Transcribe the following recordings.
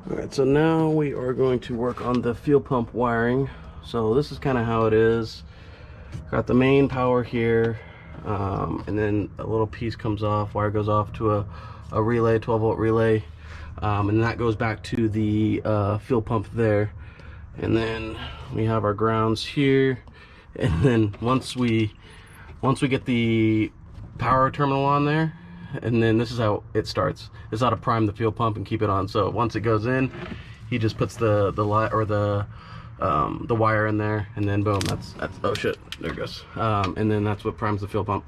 Alright, so now we are going to work on the fuel pump wiring. So this is kind of how it is. Got the main power here, and then a little piece comes off, wire goes off to a relay, 12-volt relay, and that goes back to the fuel pump there. And then we have our grounds here, and then once we get the power terminal on there, and then this is how it starts. It's how to prime the fuel pump and keep it on. So once it goes in, he just puts the light or the wire in there, and then boom, that's oh shit, there it goes. And then that's what primes the fuel pump.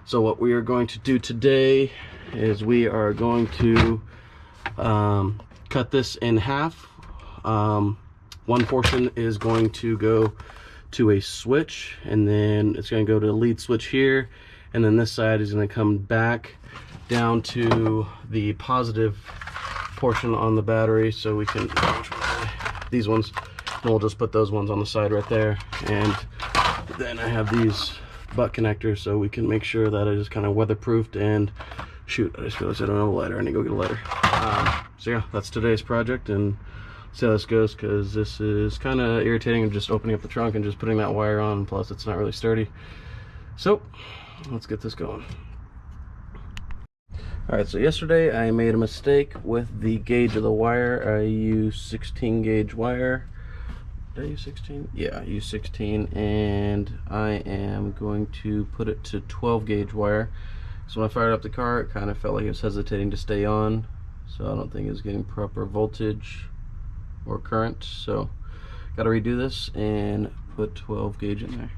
So what we are going to do today is we are going to cut this in half. One portion is going to go to a switch, and then it's going to go to a lead switch here, and then this side is going to come back down to the positive portion on the battery, so we can these ones, and we'll just put those ones on the side right there. And then I have these butt connectors so we can make sure that it is kind of weatherproofed. And shoot, I just realized I don't have a lighter. I need to go get a lighter. So yeah, that's today's project, and see how this goes, because this is kind of irritating of just opening up the trunk and just putting that wire on, plus it's not really sturdy. So let's get this going. Alright, so yesterday I made a mistake with the gauge of the wire. I used 16 gauge wire. Did I use 16? Yeah, I used 16, and I am going to put it to 12 gauge wire. So when I fired up the car, it kind of felt like it was hesitating to stay on, so I don't think it's getting proper voltage or current. So got to redo this and put 12 gauge in there.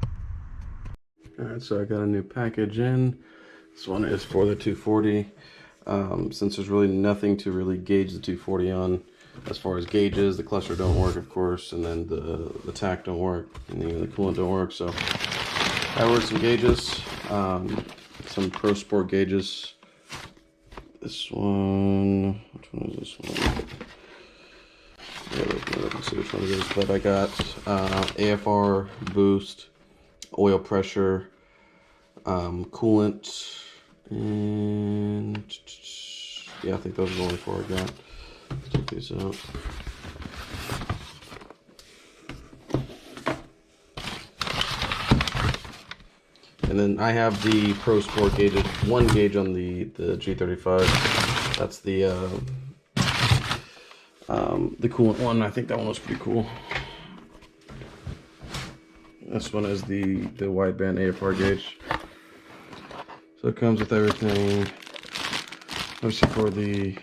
Alright, so I got a new package in. This one is for the 240. Since there's really nothing to really gauge the 240 on as far as gauges, the cluster don't work, of course, and then the tach don't work, and then the coolant don't work. So I ordered some gauges, some Prosport gauges. This one, which one is this one? I can see which one it is, but I got AFR, boost, oil pressure, coolant, and yeah, I think those are the only four I got. Let's check these out. And then I have the Prosport gauges, one gauge on the G35. That's the coolant one. I think that one was pretty cool. This one is the wideband AFR gauge. So it comes with everything. Obviously for the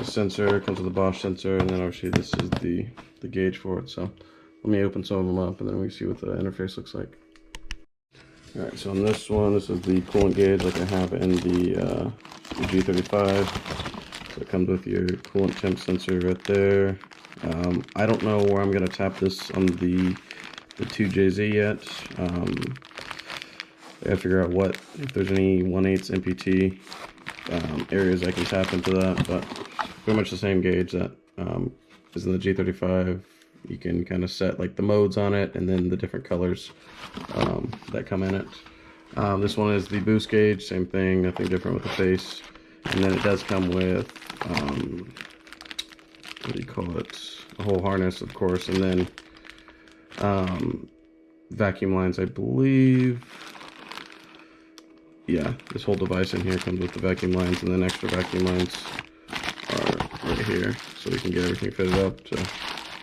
sensor, it comes with the Bosch sensor, and then obviously this is the gauge for it. So let me open some of them up, and then we can see what the interface looks like. Alright, so on this one, this is the coolant gauge like I have in the G35. So it comes with your coolant temp sensor right there. I don't know where I'm going to tap this on the 2JZ yet. I gotta figure out if there's any 1/8 MPT areas I can tap into that, but pretty much the same gauge that is in the G35. You can kind of set like the modes on it, and then the different colors that come in it. This one is the boost gauge, same thing, nothing different with the face. And then it does come with what do you call it, a whole harness, of course, and then vacuum lines, I believe. Yeah, this whole device in here comes with the vacuum lines, and then extra vacuum lines are right here, so we can get everything fitted up.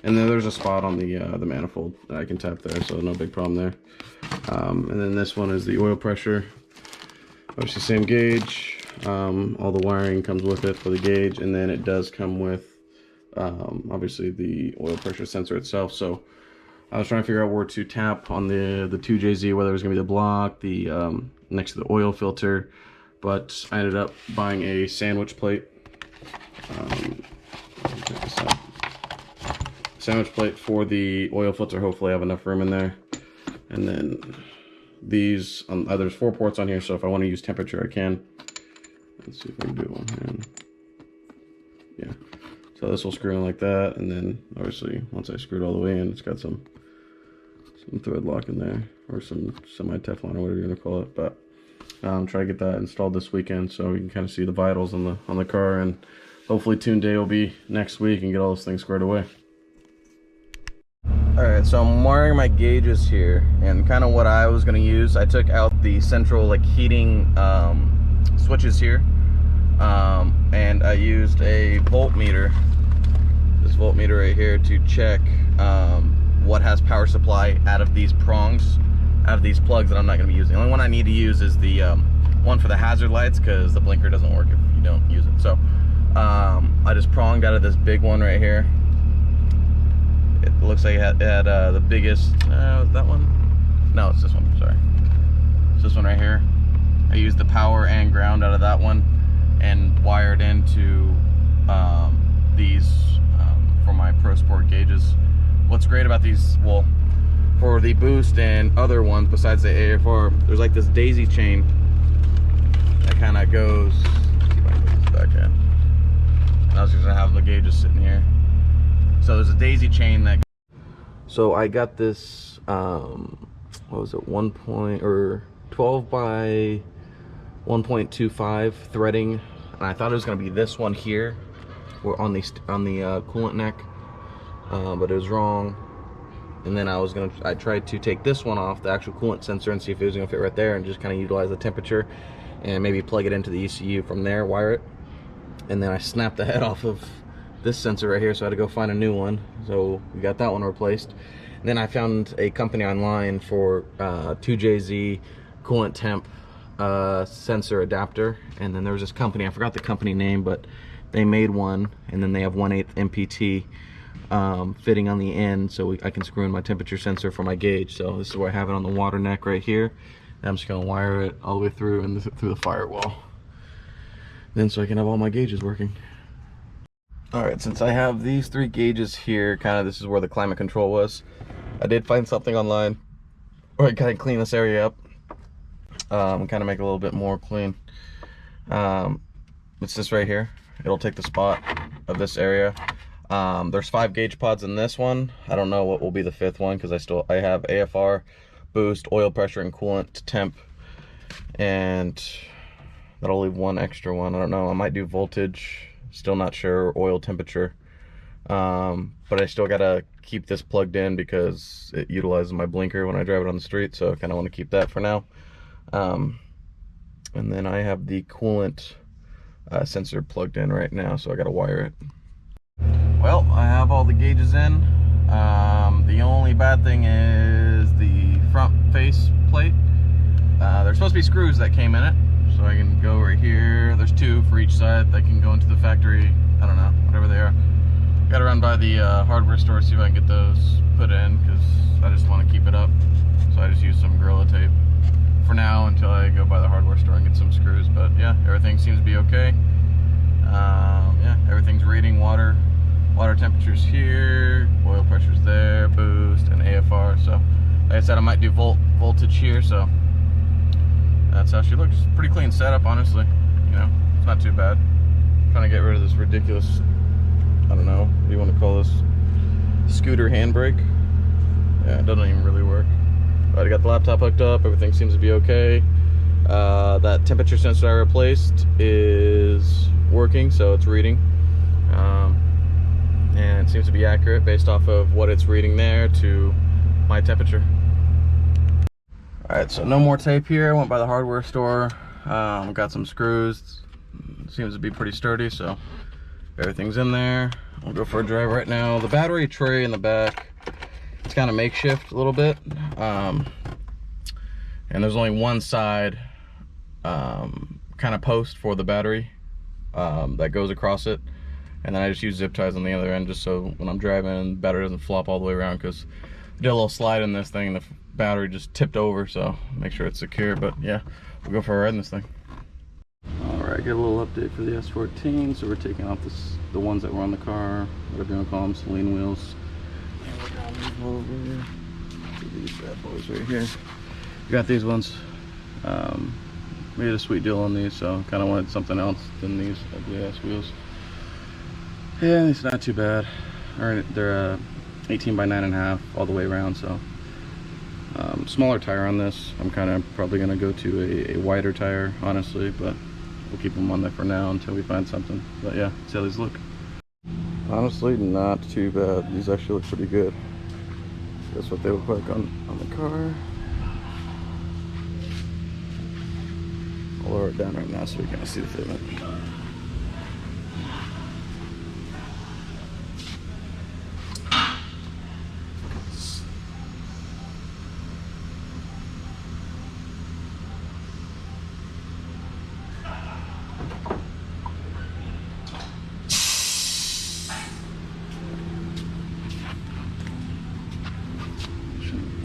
And then there's a spot on the manifold that I can tap there, so no big problem there. And then this one is the oil pressure. Obviously same gauge. All the wiring comes with it for the gauge, and then it does come with obviously the oil pressure sensor itself. So I was trying to figure out where to tap on the 2JZ, whether it was going to be the block, the next to the oil filter, but I ended up buying a sandwich plate. Sandwich plate for the oil filter. Hopefully I have enough room in there. And then these, there's 4 ports on here, so if I want to use temperature I can. Let's see if I can do it one hand. Yeah, so this will screw in like that, and then obviously once I screw it all the way in, it's got some some thread lock in there, or some semi-Teflon or whatever you're gonna call it. But try to get that installed this weekend so we can kind of see the vitals on the car, and hopefully tune day will be next week and get all those things squared away. Alright, so I'm wiring my gauges here, and kind of what I was going to use, I took out the central like heating switches here, and I used a voltmeter, this voltmeter right here, to check what has power supply out of these prongs, out of these plugs that I'm not going to be using. The only one I need to use is the one for the hazard lights, because the blinker doesn't work if you don't use it. So I just pronged out of this big one right here. It looks like it had the biggest, that one? No, it's this one, sorry. It's this one right here. I used the power and ground out of that one and wired into these for my Prosport gauges. What's great about these, well, for the boost and other ones besides the AFR, there's like this daisy chain that kind of goes, let's see if I can put this back in. I was just gonna have the gauges sitting here. So there's a daisy chain that. So I got this, what was it, 12 by 1.25 threading, and I thought it was going to be this one here, or on the coolant neck, but it was wrong. And then I tried to take this one off, the actual coolant sensor, and see if it was going to fit right there, and just kind of utilize the temperature, and maybe plug it into the ECU from there, wire it. And then I snapped the head off of this sensor right here, so I had to go find a new one. So we got that one replaced. And then I found a company online for 2JZ Coolant Temp sensor adapter. And then there was this company, I forgot the company name, but they made one, and then they have 1/8 MPT fitting on the end, so I can screw in my temperature sensor for my gauge. So this is where I have it on the water neck right here. And I'm just gonna wire it all the way through and through the firewall. Then so I can have all my gauges working. Alright, since I have these 3 gauges here, kind of this is where the climate control was. I did find something online where I kind of clean this area up, kind of make it a little bit more clean. It's this right here. It'll take the spot of this area. There's 5 gauge pods in this one. I don't know what will be the 5th one, because I have AFR, boost, oil pressure, and coolant temp, and that'll leave 1 extra one. I don't know, I might do voltage, still not sure, oil temperature, but I still gotta keep this plugged in because it utilizes my blinker when I drive it on the street, so I kind of want to keep that for now. And then I have the coolant sensor plugged in right now, so I gotta wire it. Well, I have all the gauges in. The only bad thing is the front face plate. There's supposed to be screws that came in it, so I can go right here. There's 2 for each side that can go into the factory, I don't know, whatever they are. Gotta run by the hardware store, see if I can get those put in, because I just want to keep it up. So I just use some Gorilla Tape for now until I go by the hardware store and get some screws. But yeah, everything seems to be okay. Yeah, everything's reading. Water temperature's here, oil pressure's there, boost, and AFR. So like I said, I might do voltage here, so that's how she looks. Pretty clean setup, honestly. You know, it's not too bad. I'm trying to get rid of this ridiculous, I don't know, what do you want to call this? Scooter handbrake. Yeah, it doesn't even really work. But I got the laptop hooked up, everything seems to be okay. That temperature sensor I replaced is working, so it's reading. And it seems to be accurate based off of what it's reading there to my temperature. Alright, so no more tape here. I went by the hardware store, got some screws. Seems to be pretty sturdy, so everything's in there. I'll go for a drive right now. The battery tray in the back, it's kind of makeshift a little bit. And there's only one side kind of post for the battery that goes across it. And then I just use zip ties on the other end, just so when I'm driving, the battery doesn't flop all the way around, because I did a little slide in this thing and the battery just tipped over, so make sure it's secure. But yeah, we'll go for a ride in this thing. Alright, get a little update for the S14. So we're taking off the ones that were on the car, whatever you want to call them, Celine wheels. And we're gonna move over to these bad boys right here. We got these ones. Made a sweet deal on these, so kind of wanted something else than these ugly ass wheels. Yeah, it's not too bad. They're 18 by 9.5 all the way around, so smaller tire on this. I'm kind of probably going to go to a wider tire, honestly, but we'll keep them on there for now until we find something. But yeah, see how these look. Honestly, not too bad. These actually look pretty good. That's what they look like on the car. I'll lower it down right now so we can see the fitment.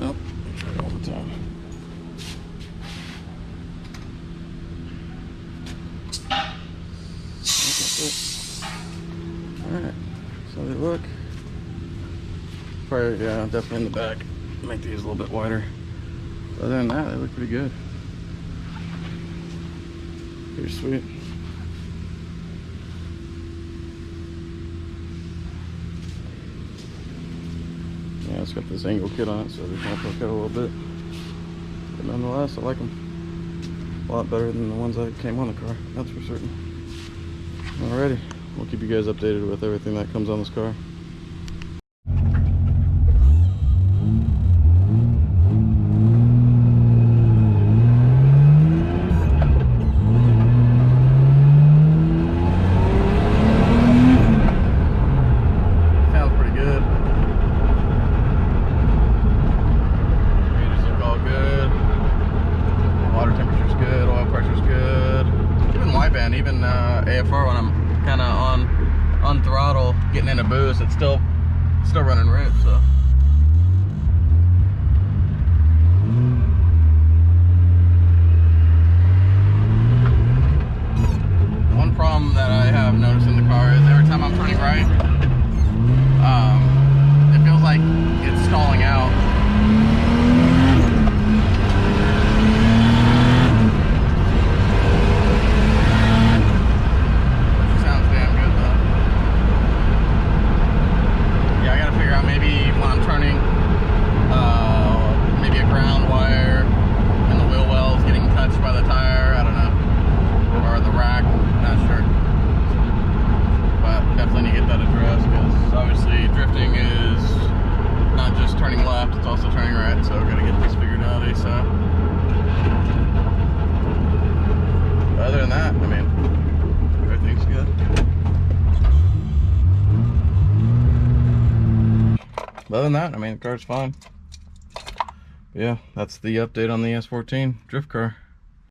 Oh, try it all the time. Alright, so they look. Probably, yeah, definitely in the back. Make these a little bit wider. Other than that, they look pretty good. Pretty sweet. Yeah, it's got this angle kit on it, so they kind of poke out a little bit. But nonetheless, I like them a lot better than the ones that came on the car, that's for certain. Alrighty, we'll keep you guys updated with everything that comes on this car. Even AFR, when I'm kind of on throttle, getting into boost, it's still running rip. So one problem that I have noticed in the car is every time I'm turning right, it feels like it's stalling out. It's also turning right, so we're gonna get this figured out ASAP. But other than that, I mean, everything's good. But other than that, I mean, the car's fine. But yeah, that's the update on the S14 drift car.